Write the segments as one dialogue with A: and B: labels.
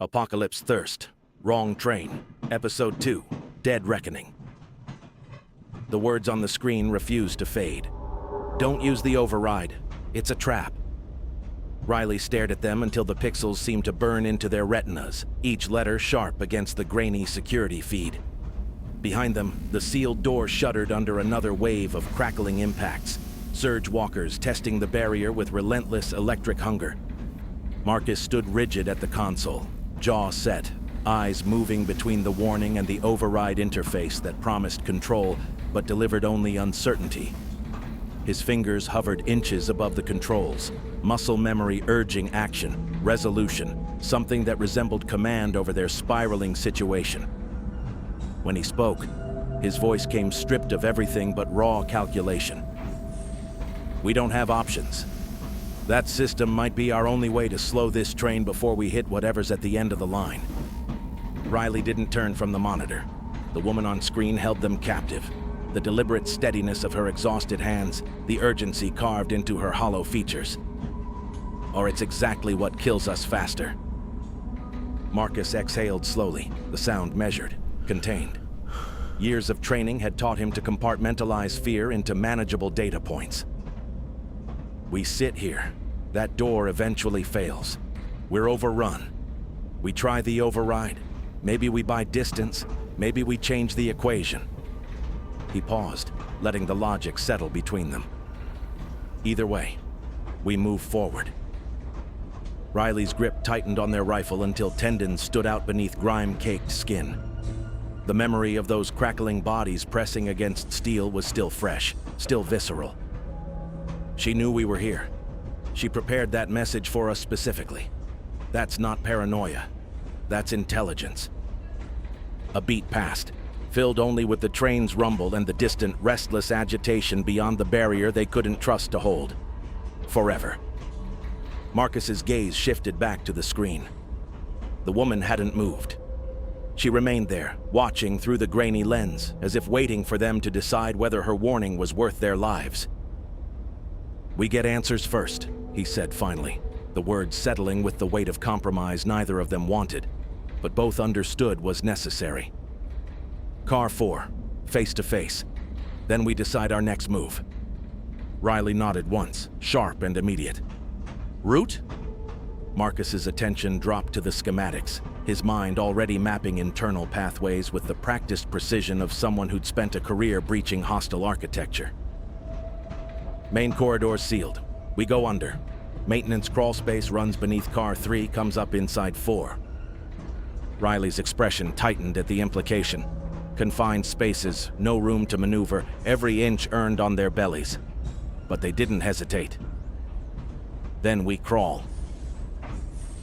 A: Apocalypse Thirst, Wrong Train, Episode 2, Dead Reckoning. The words on the screen refused to fade. Don't use the override. It's a trap. Riley stared at them until the pixels seemed to burn into their retinas, each letter sharp against the grainy security feed. Behind them, the sealed door shuddered under another wave of crackling impacts, surge walkers testing the barrier with relentless electric hunger. Marcus stood rigid at the console, jaw set, eyes moving between the warning and the override interface that promised control but delivered only uncertainty. His fingers hovered inches above the controls, muscle memory urging action, resolution, something that resembled command over their spiraling situation. When he spoke, his voice came stripped of everything but raw calculation. We don't have options. That system might be our only way to slow this train before we hit whatever's at the end of the line. Riley didn't turn from the monitor. The woman on screen held them captive. The deliberate steadiness of her exhausted hands, the urgency carved into her hollow features. Or it's exactly what kills us faster. Marcus exhaled slowly, the sound measured, contained. Years of training had taught him to compartmentalize fear into manageable data points. We sit here. That door eventually fails. We're overrun. We try the override. Maybe we buy distance. Maybe we change the equation. He paused, letting the logic settle between them. Either way, we move forward. Riley's grip tightened on their rifle until tendons stood out beneath grime-caked skin. The memory of those crackling bodies pressing against steel was still fresh, still visceral. She knew we were here. She prepared that message for us specifically. That's not paranoia. That's intelligence. A beat passed, filled only with the train's rumble and the distant, restless agitation beyond the barrier they couldn't trust to hold. Forever. Marcus's gaze shifted back to the screen. The woman hadn't moved. She remained there, watching through the grainy lens, as if waiting for them to decide whether her warning was worth their lives. We get answers first, he said finally, the words settling with the weight of compromise neither of them wanted, but both understood was necessary. Car 4, face to face. Then we decide our next move. Riley nodded once, sharp and immediate. Route? Marcus's attention dropped to the schematics, his mind already mapping internal pathways with the practiced precision of someone who'd spent a career breaching hostile architecture. Main corridor sealed. We go under. Maintenance crawl space runs beneath car 3, comes up inside 4. Riley's expression tightened at the implication. Confined spaces, no room to maneuver, every inch earned on their bellies. But they didn't hesitate. Then we crawl.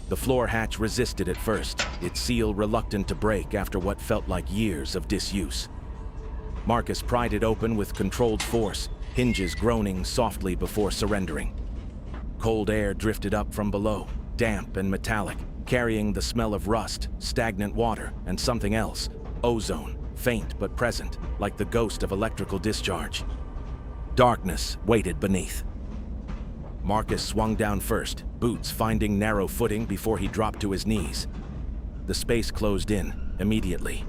A: The floor hatch resisted at first, its seal reluctant to break after what felt like years of disuse. Marcus pried it open with controlled force, hinges groaning softly before surrendering. Cold air drifted up from below, damp and metallic, carrying the smell of rust, stagnant water, and something else, ozone, faint but present, like the ghost of electrical discharge. Darkness waited beneath. Marcus swung down first, boots finding narrow footing before he dropped to his knees. The space closed in, immediately.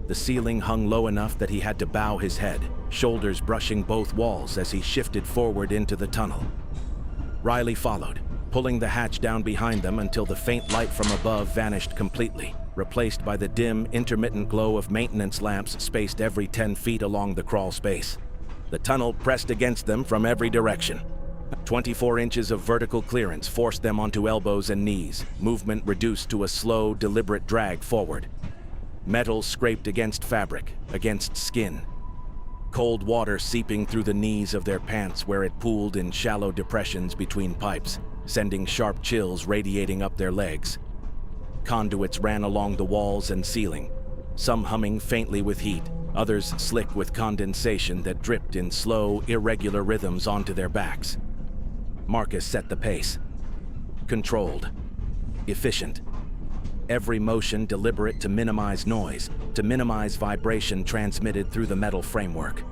A: The ceiling hung low enough that he had to bow his head, shoulders brushing both walls as he shifted forward into the tunnel. Riley followed, pulling the hatch down behind them until the faint light from above vanished completely, replaced by the dim, intermittent glow of maintenance lamps spaced every 10 feet along the crawl space. The tunnel pressed against them from every direction. 24 inches of vertical clearance forced them onto elbows and knees, movement reduced to a slow, deliberate drag forward. Metal scraped against fabric, against skin. Cold water seeping through the knees of their pants where it pooled in shallow depressions between pipes, sending sharp chills radiating up their legs. Conduits ran along the walls and ceiling, some humming faintly with heat, others slick with condensation that dripped in slow, irregular rhythms onto their backs. Marcus set the pace. Controlled. Efficient. Every motion deliberate to minimize noise, to minimize vibration transmitted through the metal framework.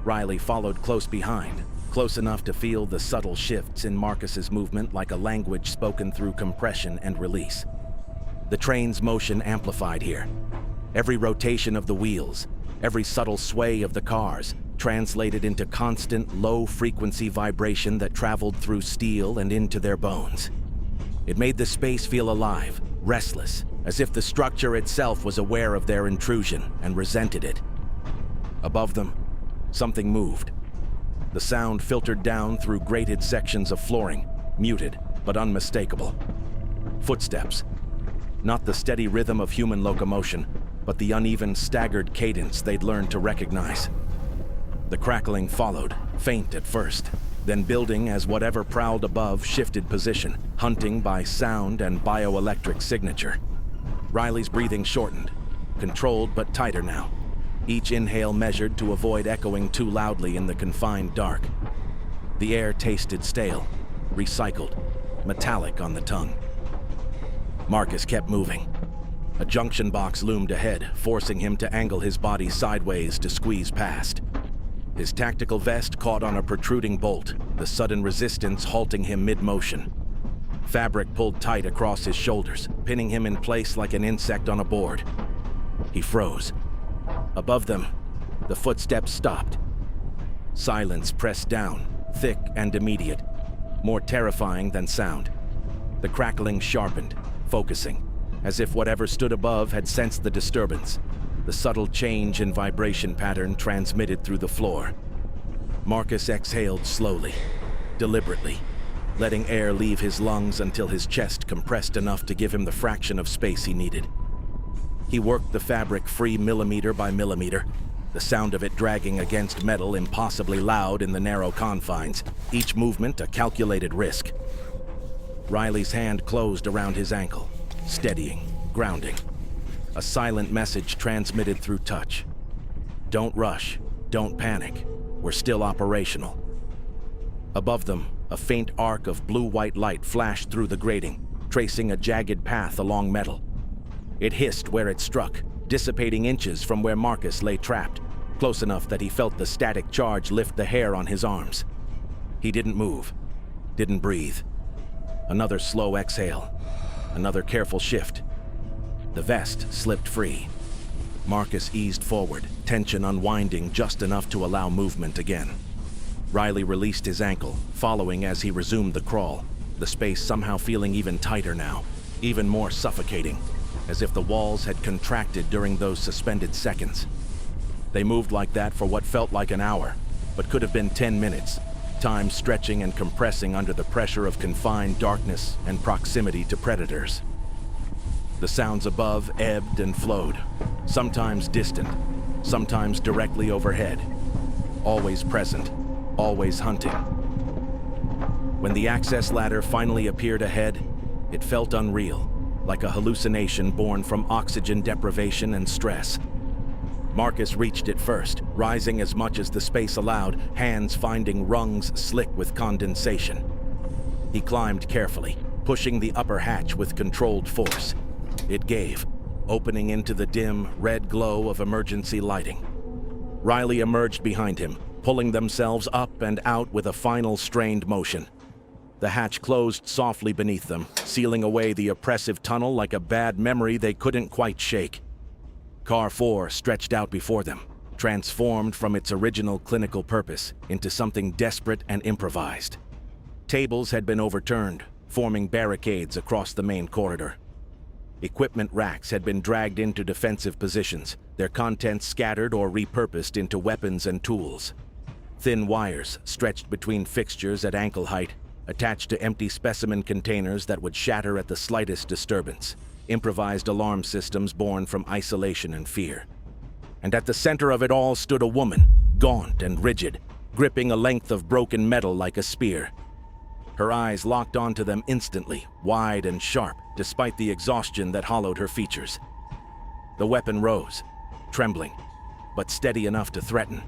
A: Riley followed close behind, close enough to feel the subtle shifts in Marcus's movement like a language spoken through compression and release. The train's motion amplified here. Every rotation of the wheels, every subtle sway of the cars, translated into constant, low-frequency vibration that traveled through steel and into their bones. It made the space feel alive, restless, as if the structure itself was aware of their intrusion and resented it. Above them, something moved. The sound filtered down through grated sections of flooring, muted but unmistakable. Footsteps. Not the steady rhythm of human locomotion, but the uneven, staggered cadence they'd learned to recognize. The crackling followed, faint at first, then building as whatever prowled above shifted position, hunting by sound and bioelectric signature. Riley's breathing shortened, controlled but tighter now. Each inhale measured to avoid echoing too loudly in the confined dark. The air tasted stale, recycled, metallic on the tongue. Marcus kept moving. A junction box loomed ahead, forcing him to angle his body sideways to squeeze past. His tactical vest caught on a protruding bolt, the sudden resistance halting him mid-motion. Fabric pulled tight across his shoulders, pinning him in place like an insect on a board. He froze. Above them, the footsteps stopped. Silence pressed down, thick and immediate, more terrifying than sound. The crackling sharpened, focusing, as if whatever stood above had sensed the disturbance. The subtle change in vibration pattern transmitted through the floor. Marcus exhaled slowly, deliberately, letting air leave his lungs until his chest compressed enough to give him the fraction of space he needed. He worked the fabric free millimeter by millimeter, the sound of it dragging against metal impossibly loud in the narrow confines, each movement a calculated risk. Riley's hand closed around his ankle, steadying, grounding. A silent message transmitted through touch. Don't rush, don't panic, we're still operational. Above them, a faint arc of blue-white light flashed through the grating, tracing a jagged path along metal. It hissed where it struck, dissipating inches from where Marcus lay trapped, close enough that he felt the static charge lift the hair on his arms. He didn't move, didn't breathe. Another slow exhale, another careful shift. The vest slipped free. Marcus eased forward, tension unwinding just enough to allow movement again. Riley released his ankle, following as he resumed the crawl, the space somehow feeling even tighter now, even more suffocating, as if the walls had contracted during those suspended seconds. They moved like that for what felt like an hour, but could have been 10 minutes, time stretching and compressing under the pressure of confined darkness and proximity to predators. The sounds above ebbed and flowed, sometimes distant, sometimes directly overhead, always present, always hunting. When the access ladder finally appeared ahead, it felt unreal, like a hallucination born from oxygen deprivation and stress. Marcus reached it first, rising as much as the space allowed, hands finding rungs slick with condensation. He climbed carefully, pushing the upper hatch with controlled force. It gave, opening into the dim, red glow of emergency lighting. Riley emerged behind him, pulling themselves up and out with a final strained motion. The hatch closed softly beneath them, sealing away the oppressive tunnel like a bad memory they couldn't quite shake. Car 4 stretched out before them, transformed from its original clinical purpose into something desperate and improvised. Tables had been overturned, forming barricades across the main corridor. Equipment racks had been dragged into defensive positions, their contents scattered or repurposed into weapons and tools. Thin wires stretched between fixtures at ankle height, attached to empty specimen containers that would shatter at the slightest disturbance, improvised alarm systems born from isolation and fear. And at the center of it all stood a woman, gaunt and rigid, gripping a length of broken metal like a spear. Her eyes locked onto them instantly, wide and sharp, despite the exhaustion that hollowed her features. The weapon rose, trembling, but steady enough to threaten.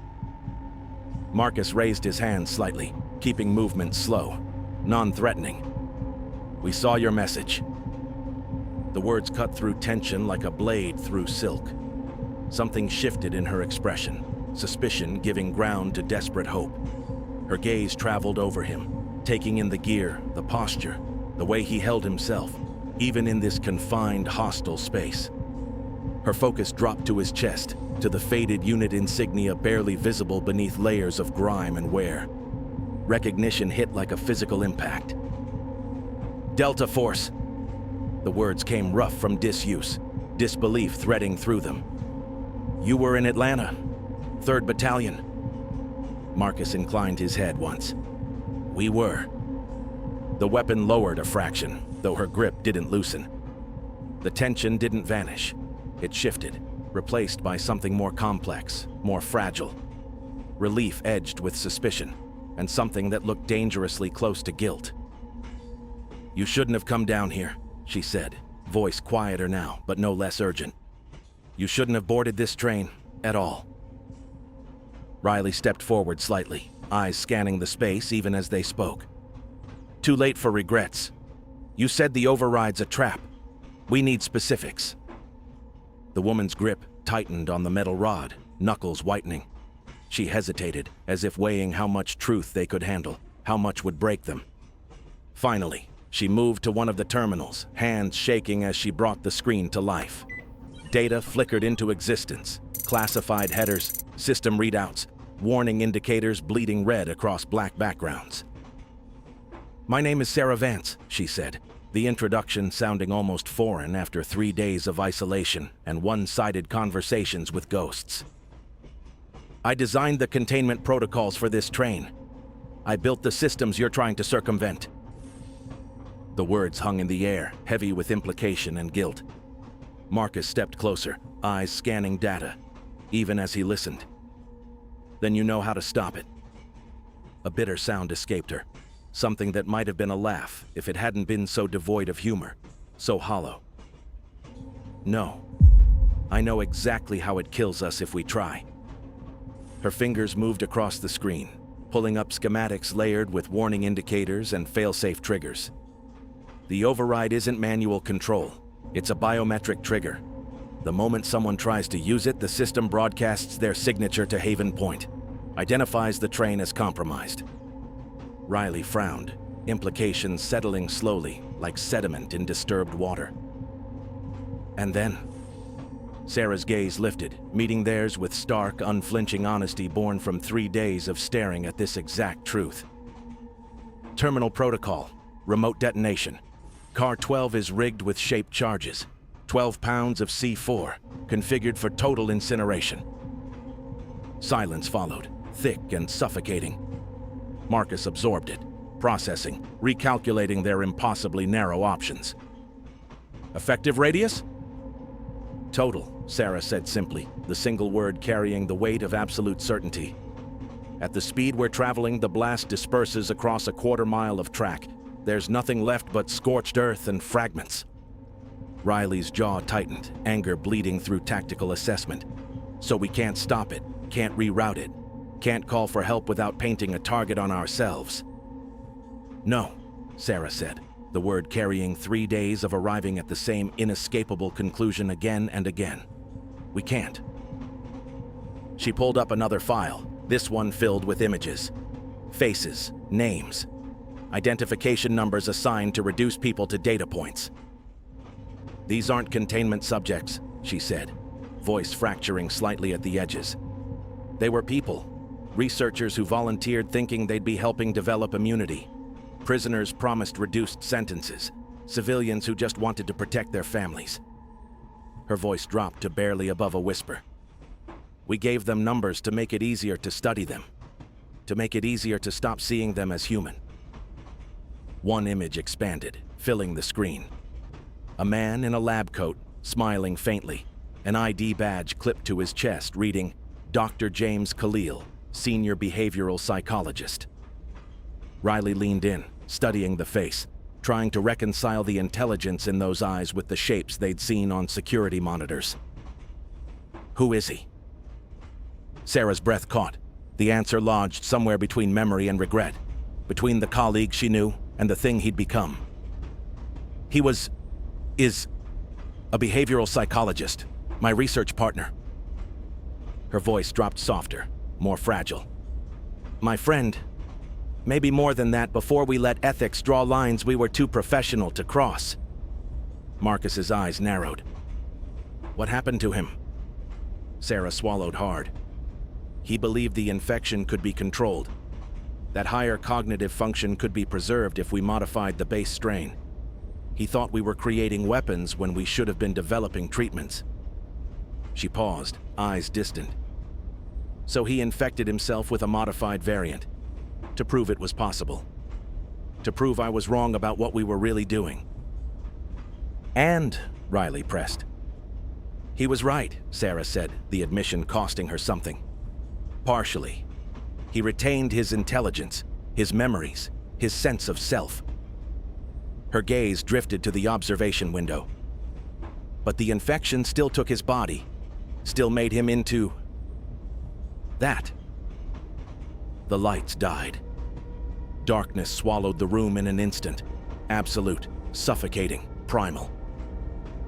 A: Marcus raised his hand slightly, keeping movement slow, non-threatening. "We saw your message." The words cut through tension like a blade through silk. Something shifted in her expression, suspicion giving ground to desperate hope. Her gaze traveled over him, taking in the gear, the posture, the way he held himself. even in this confined, hostile space. Her focus dropped to his chest, to the faded unit insignia barely visible beneath layers of grime and wear. Recognition hit like a physical impact. Delta Force. The words came rough from disuse, disbelief threading through them. You were in Atlanta, 3rd Battalion. Marcus inclined his head once. We were. The weapon lowered a fraction, though her grip didn't loosen. The tension didn't vanish. It shifted, replaced by something more complex, more fragile. Relief edged with suspicion, and something that looked dangerously close to guilt. You shouldn't have come down here, she said, voice quieter now, but no less urgent. You shouldn't have boarded this train at all. Riley stepped forward slightly, eyes scanning the space even as they spoke. Too late for regrets. You said the override's a trap. We need specifics. The woman's grip tightened on the metal rod, knuckles whitening. She hesitated, as if weighing how much truth they could handle, how much would break them. Finally, she moved to one of the terminals, hands shaking as she brought the screen to life. Data flickered into existence, classified headers, system readouts, warning indicators bleeding red across black backgrounds. My name is Sarah Vance, she said, the introduction sounding almost foreign after 3 days of isolation and one-sided conversations with ghosts. I designed the containment protocols for this train. I built the systems you're trying to circumvent. The words hung in the air, heavy with implication and guilt. Marcus stepped closer, eyes scanning data, even as he listened. Then you know how to stop it. A bitter sound escaped her, something that might have been a laugh if it hadn't been so devoid of humor, so hollow. No, I know exactly how it kills us if we try. Her fingers moved across the screen, pulling up schematics layered with warning indicators and fail-safe triggers. The override isn't manual control, it's a biometric trigger. The moment someone tries to use it, the system broadcasts their signature to Haven Point, identifies the train as compromised. Riley frowned, implications settling slowly, like sediment in disturbed water. And then, Sarah's gaze lifted, meeting theirs with stark, unflinching honesty born from 3 days of staring at this exact truth. Terminal protocol, remote detonation. Car 12 is rigged with shaped charges. 12 pounds of C4, configured for total incineration. Silence followed, thick and suffocating. Marcus absorbed it, processing, recalculating their impossibly narrow options. Effective radius? Total, Sarah said simply, the single word carrying the weight of absolute certainty. At the speed we're traveling, the blast disperses across a quarter-mile of track. There's nothing left but scorched earth and fragments. Riley's jaw tightened, anger bleeding through tactical assessment. So we can't stop it, can't reroute it, can't call for help without painting a target on ourselves. No, Sarah said, the word carrying 3 days of arriving at the same inescapable conclusion again and again. We can't. She pulled up another file, this one filled with images. Faces, names, identification numbers assigned to reduce people to data points. These aren't containment subjects, she said, voice fracturing slightly at the edges. They were people, researchers who volunteered thinking they'd be helping develop immunity, prisoners promised reduced sentences, civilians who just wanted to protect their families. Her voice dropped to barely above a whisper. We gave them numbers to make it easier to study them, to make it easier to stop seeing them as human. One image expanded, filling the screen. A man in a lab coat, smiling faintly, an ID badge clipped to his chest reading, Dr. James Khalil, Senior Behavioral Psychologist. Riley leaned in, studying the face, trying to reconcile the intelligence in those eyes with the shapes they'd seen on security monitors. Who is he? Sarah's breath caught, the answer lodged somewhere between memory and regret, between the colleague she knew and the thing he'd become. He is a behavioral psychologist, my research partner. Her voice dropped softer, more fragile. My friend, maybe more than that. Before we let ethics draw lines we were too professional to cross. Marcus's eyes narrowed. What happened to him? Sarah swallowed hard. He believed the infection could be controlled. That higher cognitive function could be preserved if we modified the base strain. He thought we were creating weapons when we should have been developing treatments. She paused, eyes distant. So he infected himself with a modified variant, to prove it was possible. To prove I was wrong about what we were really doing. And, Riley pressed. He was right, Sarah said, the admission costing her something. Partially. He retained his intelligence, his memories, his sense of self. Her gaze drifted to the observation window. But the infection still took his body, still made him into... that. The lights died. Darkness swallowed the room in an instant. Absolute, suffocating, primal.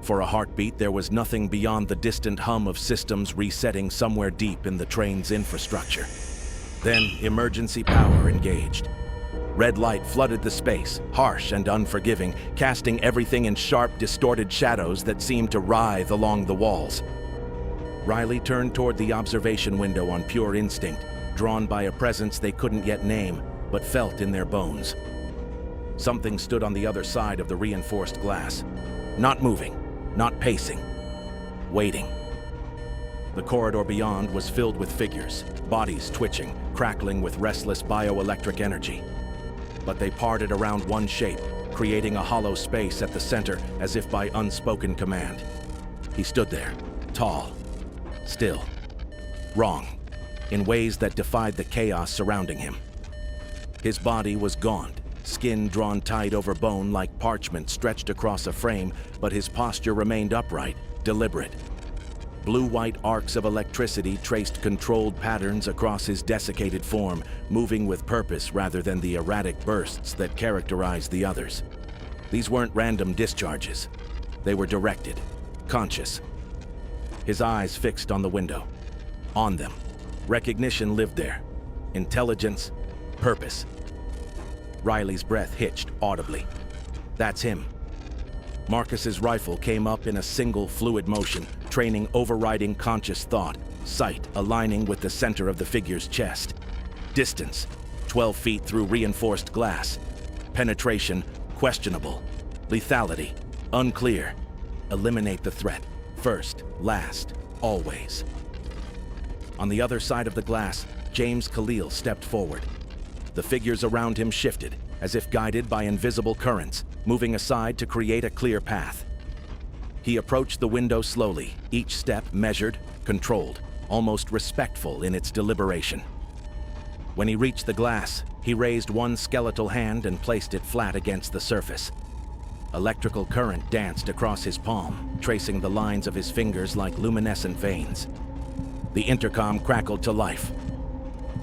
A: For a heartbeat, there was nothing beyond the distant hum of systems resetting somewhere deep in the train's infrastructure. Then, emergency power engaged. Red light flooded the space, harsh and unforgiving, casting everything in sharp, distorted shadows that seemed to writhe along the walls. Riley turned toward the observation window on pure instinct, drawn by a presence they couldn't yet name, but felt in their bones. Something stood on the other side of the reinforced glass. Not moving, not pacing. Waiting. The corridor beyond was filled with figures, bodies twitching, crackling with restless bioelectric energy. But they parted around one shape, creating a hollow space at the center as if by unspoken command. He stood there, tall, still, wrong, in ways that defied the chaos surrounding him. His body was gaunt, skin drawn tight over bone like parchment stretched across a frame, but his posture remained upright, deliberate. Blue-white arcs of electricity traced controlled patterns across his desiccated form, moving with purpose rather than the erratic bursts that characterized the others. These weren't random discharges. They were directed, conscious. His eyes fixed on the window. On them, recognition lived there. Intelligence, purpose. Riley's breath hitched audibly. That's him. Marcus's rifle came up in a single fluid motion, training overriding conscious thought, sight aligning with the center of the figure's chest. Distance, 12 feet through reinforced glass. Penetration, questionable. Lethality, unclear. Eliminate the threat, first, last, always. On the other side of the glass, James Khalil stepped forward. The figures around him shifted, as if guided by invisible currents, moving aside to create a clear path. He approached the window slowly, each step measured, controlled, almost respectful in its deliberation. When he reached the glass, he raised one skeletal hand and placed it flat against the surface. Electrical current danced across his palm, tracing the lines of his fingers like luminescent veins. The intercom crackled to life.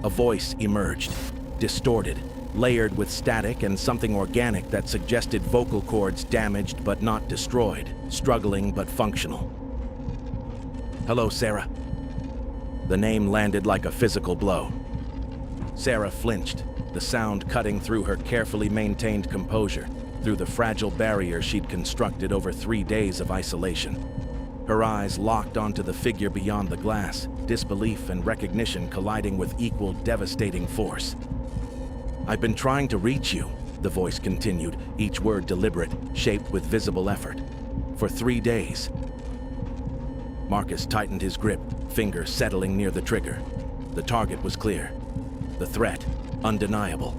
A: A voice emerged, distorted, layered with static and something organic that suggested vocal cords damaged but not destroyed, struggling but functional. Hello, Sarah. The name landed like a physical blow. Sarah flinched, the sound cutting through her carefully maintained composure, through the fragile barrier she'd constructed over 3 days of isolation. Her eyes locked onto the figure beyond the glass, disbelief and recognition colliding with equal devastating force. I've been trying to reach you, the voice continued, each word deliberate, shaped with visible effort. For 3 days. Marcus tightened his grip, finger settling near the trigger. The target was clear. The threat, undeniable.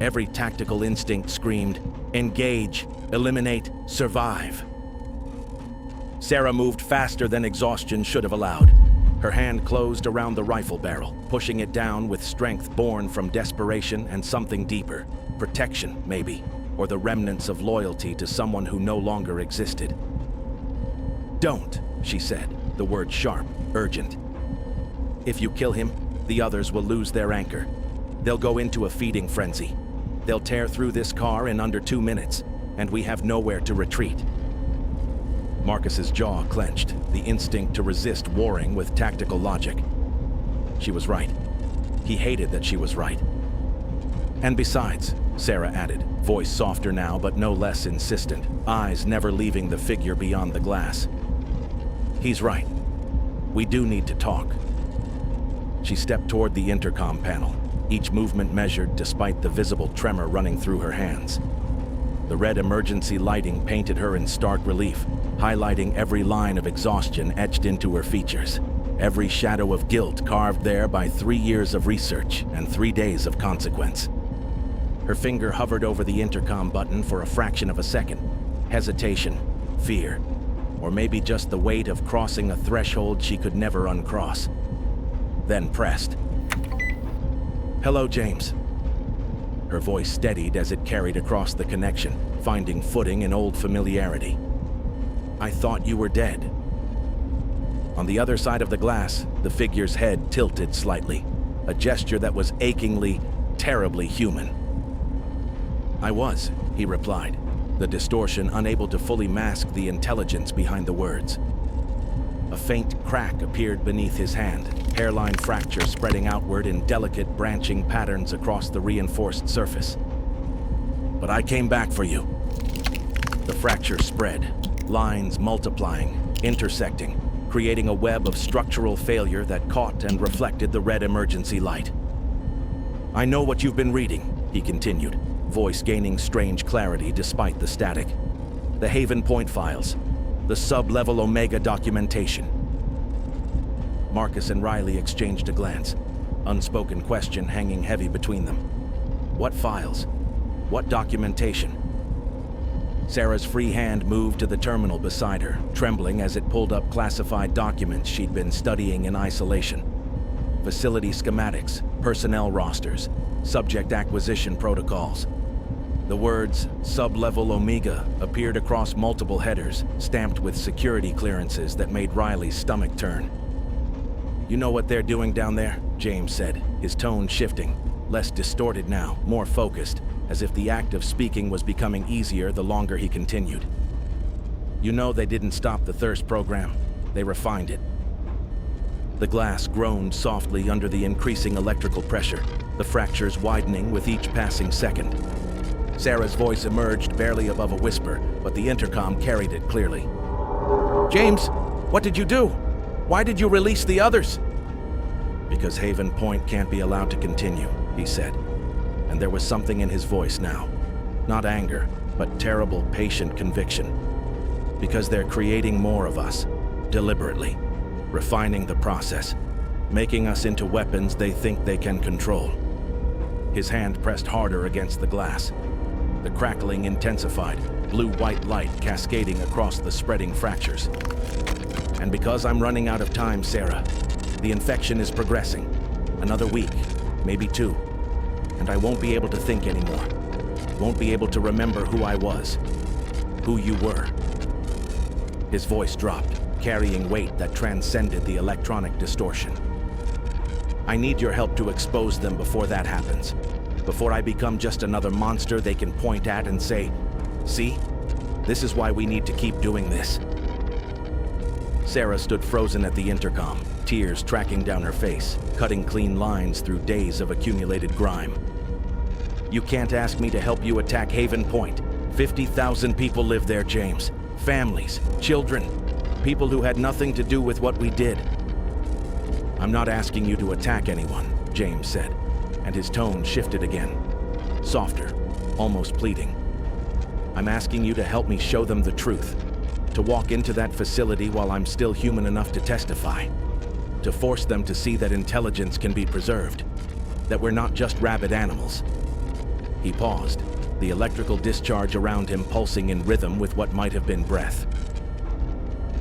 A: Every tactical instinct screamed, engage, eliminate, survive. Sarah moved faster than exhaustion should have allowed. Her hand closed around the rifle barrel, pushing it down with strength born from desperation and something deeper. Protection, maybe, or the remnants of loyalty to someone who no longer existed. Don't, she said, the word sharp, urgent. If you kill him, the others will lose their anchor. They'll go into a feeding frenzy. They'll tear through this car in under 2 minutes, and we have nowhere to retreat. Marcus's jaw clenched, the instinct to resist warring with tactical logic. She was right. He hated that she was right. And besides, Sarah added, voice softer now but no less insistent, eyes never leaving the figure beyond the glass. He's right. We do need to talk. She stepped toward the intercom panel, each movement measured despite the visible tremor running through her hands. The red emergency lighting painted her in stark relief, highlighting every line of exhaustion etched into her features, every shadow of guilt carved there by 3 years of research and 3 days of consequence. Her finger hovered over the intercom button for a fraction of a second. Hesitation, fear, or maybe just the weight of crossing a threshold she could never uncross. Then pressed. "Hello, James." Her voice steadied as it carried across the connection, finding footing in old familiarity. "I thought you were dead." On the other side of the glass, the figure's head tilted slightly, a gesture that was achingly, terribly human. "I was," he replied, the distortion unable to fully mask the intelligence behind the words. A faint crack appeared beneath his hand, hairline fracture spreading outward in delicate branching patterns across the reinforced surface. "But I came back for you." The fracture spread, lines multiplying, intersecting, creating a web of structural failure that caught and reflected the red emergency light. "I know what you've been reading," he continued, voice gaining strange clarity despite the static. "The Haven Point files, the sub-level Omega documentation." Marcus and Riley exchanged a glance, unspoken question hanging heavy between them. What files? What documentation? Sarah's free hand moved to the terminal beside her, trembling as it pulled up classified documents she'd been studying in isolation. Facility schematics, personnel rosters, subject acquisition protocols. The words "sub-level Omega" appeared across multiple headers, stamped with security clearances that made Riley's stomach turn. "You know what they're doing down there?" James said, his tone shifting, less distorted now, more focused, as if the act of speaking was becoming easier the longer he continued. "You know they didn't stop the thirst program. They refined it." The glass groaned softly under the increasing electrical pressure, the fractures widening with each passing second. Sarah's voice emerged barely above a whisper, but the intercom carried it clearly. "James, what did you do? Why did you release the others?" "Because Haven Point can't be allowed to continue," he said, and there was something in his voice now. Not anger, but terrible, patient conviction. "Because they're creating more of us, deliberately, refining the process, making us into weapons they think they can control." His hand pressed harder against the glass. The crackling intensified, blue-white light cascading across the spreading fractures. "And because I'm running out of time, Sarah, the infection is progressing. Another week, maybe 2. And I won't be able to think anymore. Won't be able to remember who I was, who you were." His voice dropped, carrying weight that transcended the electronic distortion. "I need your help to expose them before that happens. Before I become just another monster they can point at and say, 'See? This is why we need to keep doing this.'" Sarah stood frozen at the intercom, tears tracking down her face, cutting clean lines through days of accumulated grime. "You can't ask me to help you attack Haven Point. 50,000 people live there, James. Families, children, people who had nothing to do with what we did." "I'm not asking you to attack anyone," James said, and his tone shifted again, softer, almost pleading. "I'm asking you to help me show them the truth, to walk into that facility while I'm still human enough to testify, to force them to see that intelligence can be preserved, that we're not just rabid animals." He paused, the electrical discharge around him pulsing in rhythm with what might have been breath.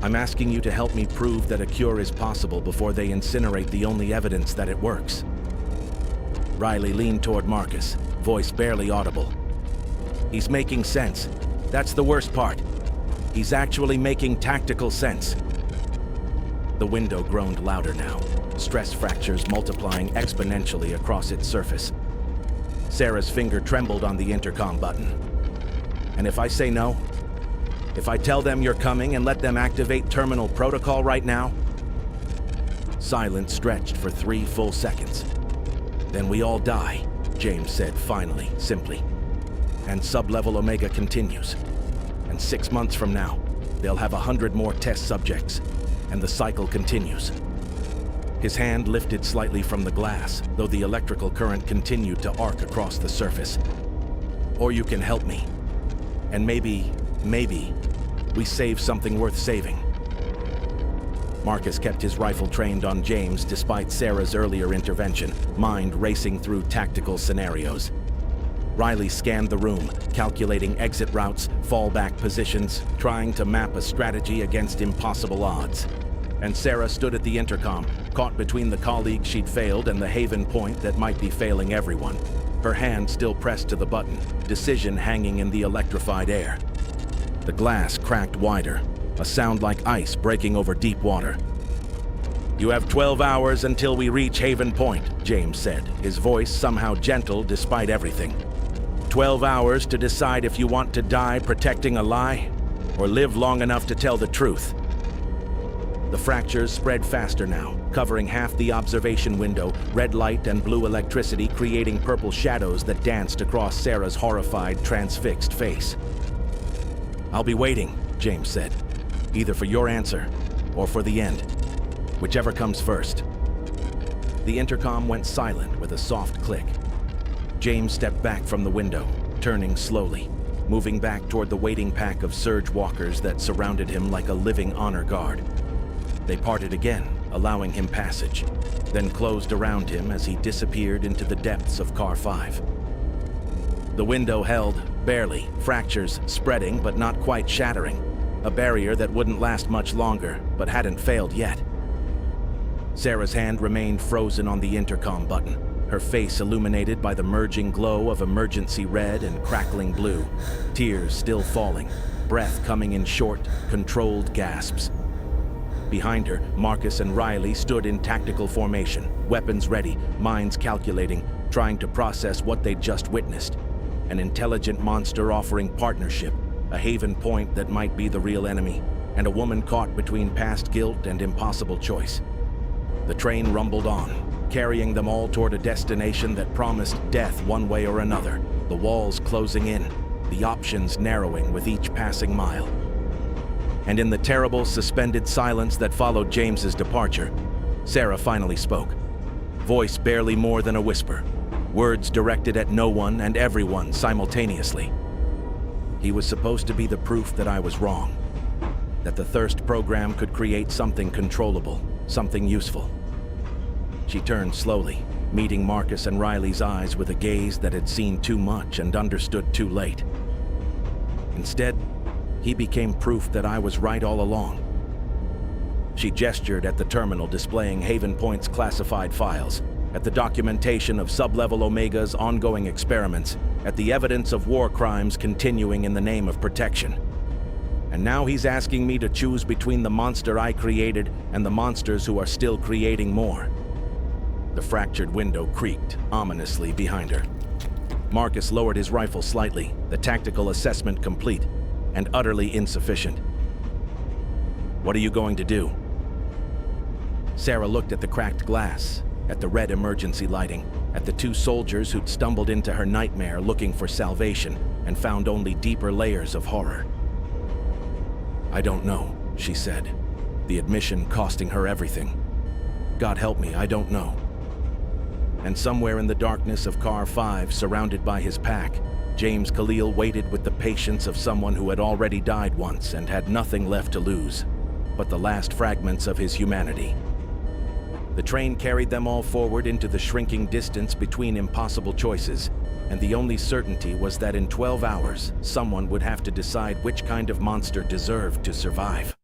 A: "I'm asking you to help me prove that a cure is possible before they incinerate the only evidence that it works." Riley leaned toward Marcus, voice barely audible. "He's making sense. That's the worst part. He's actually making tactical sense." The window groaned louder now, stress fractures multiplying exponentially across its surface. Sarah's finger trembled on the intercom button. "And if I say no? If I tell them you're coming and let them activate terminal protocol right now?" Silence stretched for 3 full seconds. "Then we all die," James said finally, simply. and sub-level Omega continues. And 6 months from now, they'll have 100 more test subjects, and the cycle continues. His hand lifted slightly from the glass, though the electrical current continued to arc across the surface. Or you can help me. And maybe, we save something worth saving. Marcus kept his rifle trained on James despite Sarah's earlier intervention, mind racing through tactical scenarios. Riley scanned the room, calculating exit routes, fallback positions, trying to map a strategy against impossible odds. And Sarah stood at the intercom, caught between the colleague she'd failed and the haven point that might be failing everyone. Her hand still pressed to the button, decision hanging in the electrified air. The glass cracked wider, a sound like ice breaking over deep water. "You have 12 hours until we reach Haven Point," James said, his voice somehow gentle despite everything. 12 hours to decide if you want to die protecting a lie, or live long enough to tell the truth. The fractures spread faster now, covering half the observation window, red light and blue electricity creating purple shadows that danced across Sarah's horrified, transfixed face. "I'll be waiting," James said, "either for your answer or for the end, whichever comes first." The intercom went silent with a soft click. James stepped back from the window, turning slowly, moving back toward the waiting pack of surge walkers that surrounded him like a living honor guard. They parted again, allowing him passage, then closed around him as he disappeared into the depths of Car 5. The window held, barely, fractures spreading but not quite shattering, a barrier that wouldn't last much longer but hadn't failed yet. Sarah's hand remained frozen on the intercom button, her face illuminated by the merging glow of emergency red and crackling blue, tears still falling, breath coming in short, controlled gasps. Behind her, Marcus and Riley stood in tactical formation, weapons ready, minds calculating, trying to process what they'd just witnessed. An intelligent monster offering partnership, a haven point that might be the real enemy, and a woman caught between past guilt and impossible choice. The train rumbled on, carrying them all toward a destination that promised death one way or another, the walls closing in, the options narrowing with each passing mile. And in the terrible, suspended silence that followed James's departure, Sarah finally spoke, voice barely more than a whisper, words directed at no one and everyone simultaneously. "He was supposed to be the proof that I was wrong, that the Thirst program could create something controllable, something useful." She turned slowly, meeting Marcus and Riley's eyes with a gaze that had seen too much and understood too late. "Instead, he became proof that I was right all along." She gestured at the terminal displaying Haven Point's classified files, at the documentation of sub-level Omega's ongoing experiments, at the evidence of war crimes continuing in the name of protection. "And now he's asking me to choose between the monster I created and the monsters who are still creating more." The fractured window creaked ominously behind her. Marcus lowered his rifle slightly, the tactical assessment complete, and utterly insufficient. "What are you going to do?" Sarah looked at the cracked glass, at the red emergency lighting, at the two soldiers who'd stumbled into her nightmare looking for salvation and found only deeper layers of horror. "I don't know," she said, the admission costing her everything. "God help me, I don't know." And somewhere in the darkness of Car 5, surrounded by his pack, James Khalil waited with the patience of someone who had already died once and had nothing left to lose, but the last fragments of his humanity. The train carried them all forward into the shrinking distance between impossible choices, and the only certainty was that in 12 hours, someone would have to decide which kind of monster deserved to survive.